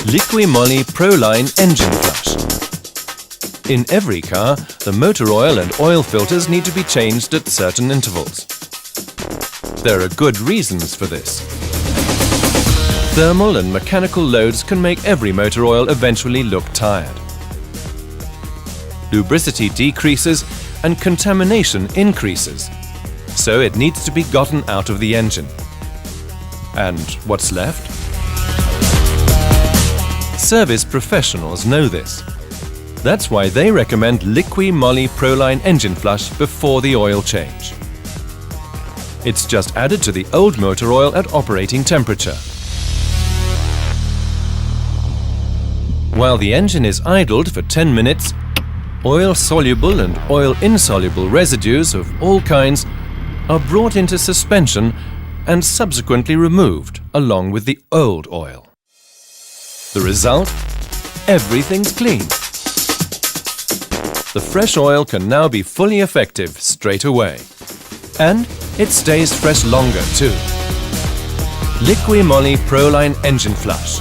LIQUI MOLY Proline Engine Flush. In every car, the motor oil and oil filters need to be changed at certain intervals. There are good reasons for this. Thermal and mechanical loads can make every motor oil eventually look tired. Lubricity decreases and contamination increases, so it needs to be gotten out of the engine. And what's left? Service professionals know this. That's why they recommend LIQUI MOLY Proline Engine Flush before the oil change. It's just added to the old motor oil at operating temperature. While the engine is idled for 10 minutes, oil-soluble and oil-insoluble residues of all kinds are brought into suspension and subsequently removed along with the old oil. The result? Everything's clean. The fresh oil can now be fully effective straight away. And it stays fresh longer too. LIQUI MOLY Proline Engine Flush.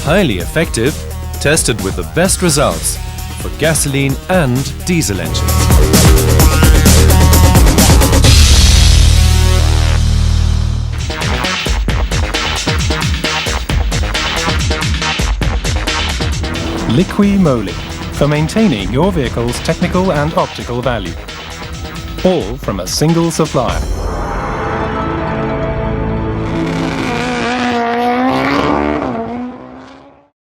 Highly effective, tested with the best results for gasoline and diesel engines. LIQUI MOLY, for maintaining your vehicle's technical and optical value. All from a single supplier.